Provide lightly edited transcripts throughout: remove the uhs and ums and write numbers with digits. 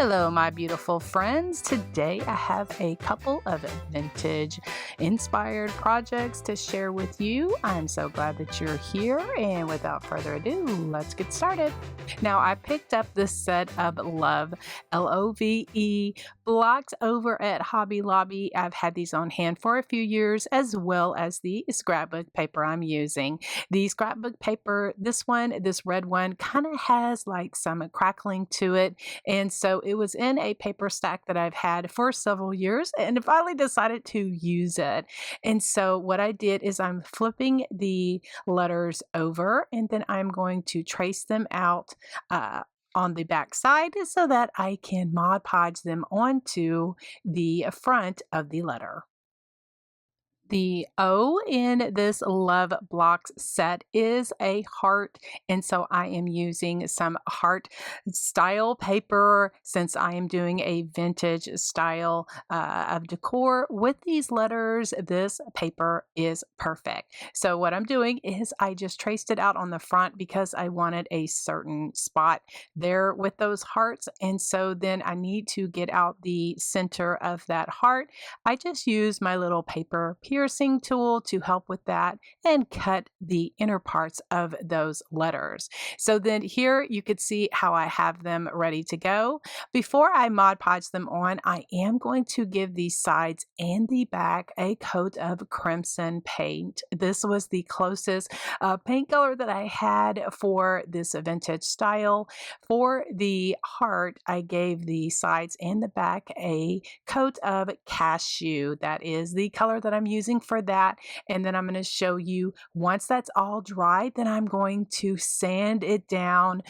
Hello, my beautiful friends. Today I have a couple of vintage inspired projects to share with you. I'm so glad that you're here, and without further ado, let's get started. Now, I picked up this set of Love blocks over at Hobby Lobby. I've had these on hand for a few years, as well as the scrapbook paper I'm using. The scrapbook paper, this red one, kind of has like some crackling to it. And so it was in a paper stack that I've had for several years and finally decided to use it. And so what I did is I'm flipping the letters over and then I'm going to trace them out on the back side so that I can Mod Podge them onto the front of the letter. The O in this Love Blocks set is a heart, and so I am using some heart style paper since I am doing a vintage style of decor with these letters. This paper is perfect. So what I'm doing is I just traced it out on the front because I wanted a certain spot there with those hearts, and so then I need to get out the center of that heart. I just use my little paper piercing tool to help with that and cut the inner parts of those letters. So then here you could see how I have them ready to go. Before I Mod Podge them on, I am going to give the sides and the back a coat of crimson paint. This was the closest paint color that I had for this vintage style. For the heart, I gave the sides and the back a coat of cashew. That is the color that I'm using for that. And then I'm going to show you once that's all dry, then I'm going to sand it down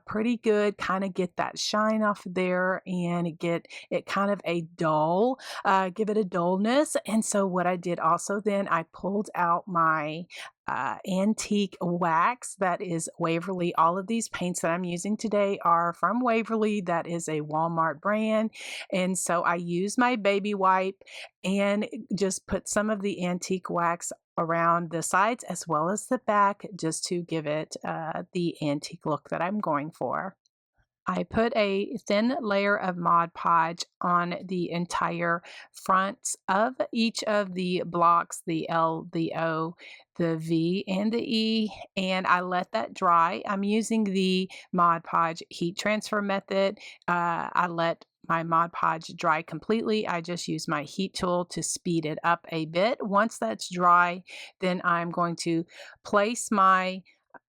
pretty good, kind of get that shine off there and get it kind of a dull, give it a dullness. And so what I did also then, I pulled out my antique wax that is Waverly. All of these paints that I'm using today are from Waverly. That is a Walmart brand. And so I use my baby wipe and just put some of the antique wax around the sides as well as the back just to give it the antique look that I'm going for. I put a thin layer of Mod Podge on the entire fronts of each of the blocks, the L, the O, the V, and the E, and I let that dry. I'm using the Mod Podge heat transfer method. I let my Mod Podge dry completely. I just use my heat tool to speed it up a bit. Once that's dry, then I'm going to place my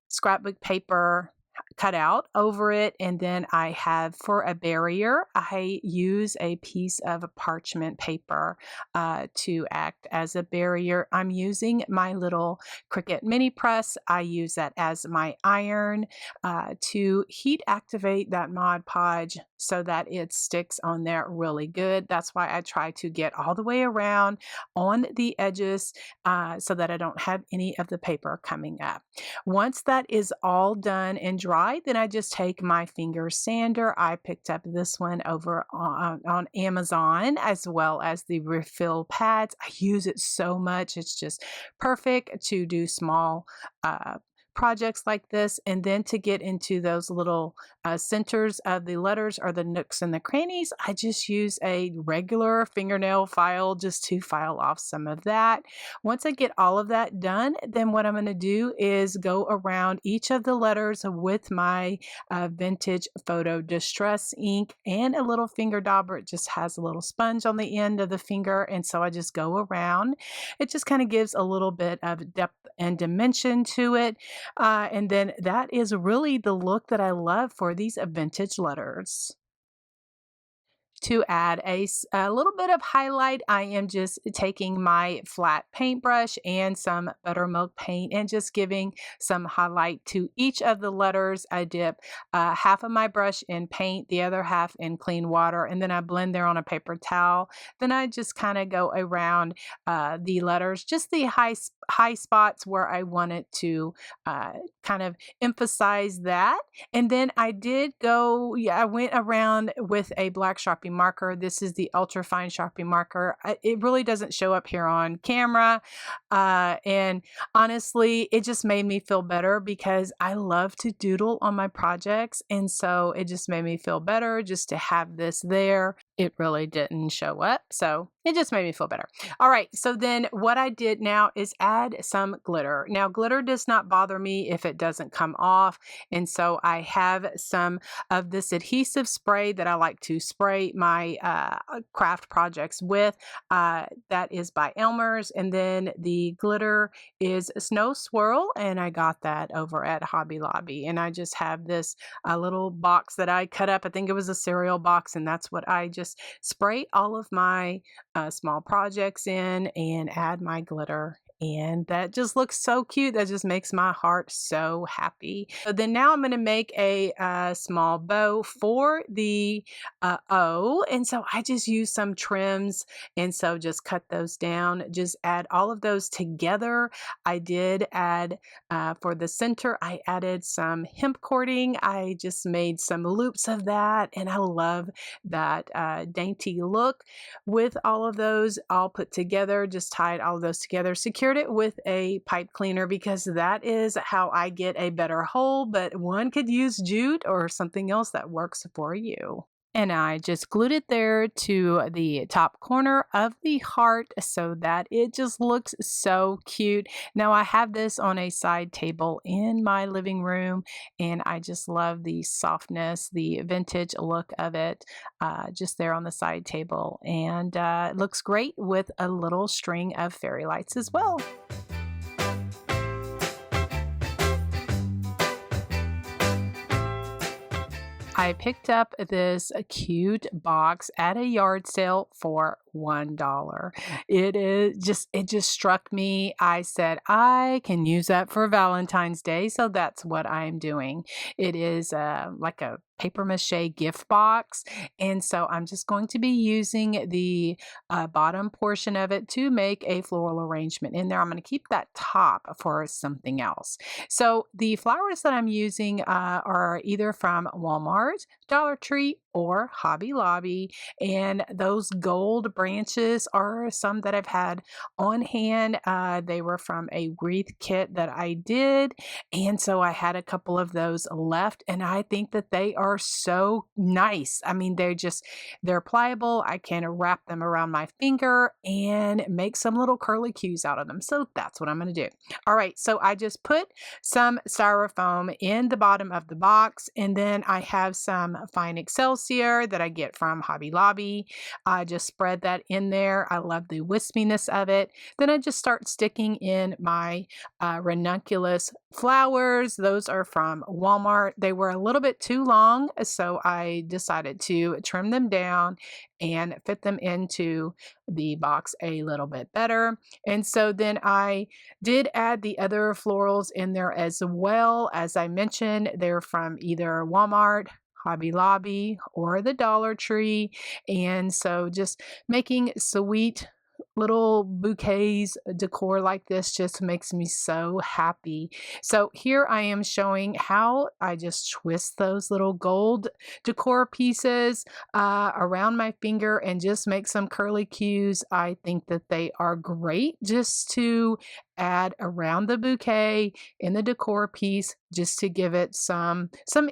scrapbook paper cut out over it, and then I have for a barrier I use a piece of parchment paper to act as a barrier. I'm using my little Cricut mini press. I use that as my iron to heat activate that Mod Podge so that it sticks on there really good. That's why I try to get all the way around on the edges so that I don't have any of the paper coming up. Once that is all done and dry, then I just take my finger sander. I picked up this one over on Amazon, as well as the refill pads. I use it so much. It's just perfect to do small projects like this, and then to get into those little centers of the letters or the nooks and the crannies, I just use a regular fingernail file just to file off some of that. Once I get all of that done, then what I'm going to do is go around each of the letters with my vintage photo distress ink and a little finger dauber. It just has a little sponge on the end of the finger, and so I just go around. It just kind of gives a little bit of depth and dimension to it. And then that is really the look that I love for these vintage letters. To add a little bit of highlight, I am just taking my flat paintbrush and some buttermilk paint and just giving some highlight to each of the letters. I dip half of my brush in paint, the other half in clean water, and then I blend there on a paper towel. Then I just kind of go around the letters, just the high spots where I wanted to kind of emphasize that. And then I went around with a black Sharpie Sharpie marker. This is the ultra fine Sharpie marker. It really doesn't show up here on camera. And honestly, it just made me feel better because I love to doodle on my projects. And so it just made me feel better just to have this there. It really didn't show up. So it just made me feel better. All right. So then what I did now is add some glitter. Now, glitter does not bother me if it doesn't come off. And so I have some of this adhesive spray that I like to spray my craft projects with. That is by Elmer's. And then the glitter is Snow Swirl. And I got that over at Hobby Lobby. And I just have this little box that I cut up. I think it was a cereal box. And that's what I just spray all of my small projects in and add my glitter. And that just looks so cute. That just makes my heart so happy. So then now I'm going to make a small bow for the O. And so I just use some trims. And so just cut those down. Just add all of those together. I did add for the center, I added some hemp cording. I just made some loops of that. And I love that dainty look with all of those all put together. Just tied all of those together. Secured it with a pipe cleaner because that is how I get a better hole, but one could use jute or something else that works for you. And I just glued it there to the top corner of the heart so that it just looks so cute. Now I have this on a side table in my living room, and I just love the softness, the vintage look of it, just there on the side table. And it looks great with a little string of fairy lights as well. I picked up this cute box at a yard sale for $1. It just struck me. I said, I can use that for Valentine's Day. So that's what I'm doing. It is like a paper mache gift box. And so I'm just going to be using the bottom portion of it to make a floral arrangement in there. I'm going to keep that top for something else. So the flowers that I'm using are either from Walmart, Dollar Tree, or Hobby Lobby. And those gold branches are some that I've had on hand. They were from a wreath kit that I did. And so I had a couple of those left, and I think that they are so nice. I mean, they're pliable. I can wrap them around my finger and make some little curly cues out of them. So that's what I'm going to do. All right. So I just put some styrofoam in the bottom of the box, and then I have some fine Excelsior that I get from Hobby Lobby. I just spread that in there. I love the wispiness of it. Then I just start sticking in my ranunculus flowers. Those are from Walmart. They were a little bit too long, so I decided to trim them down and fit them into the box a little bit better. And so then I did add the other florals in there as well. As I mentioned, they're from either Walmart, Hobby Lobby, or the Dollar Tree. And so just making sweet little bouquets decor like this just makes me so happy. So here I am showing how I just twist those little gold decor pieces around my finger and just make some curly cues. I think that they are great just to add around the bouquet in the decor piece, just to give it some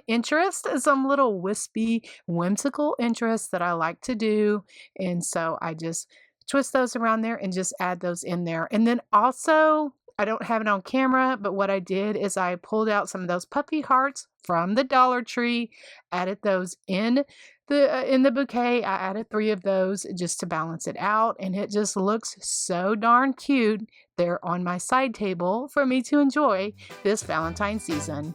interest, some little wispy, whimsical interest that I like to do. And so I just twist those around there and just add those in there. And then also, I don't have it on camera, but what I did is I pulled out some of those puppy hearts from the Dollar Tree, added those in the bouquet. I added 3 of those just to balance it out, and it just looks so darn cute there on my side table for me to enjoy this Valentine season.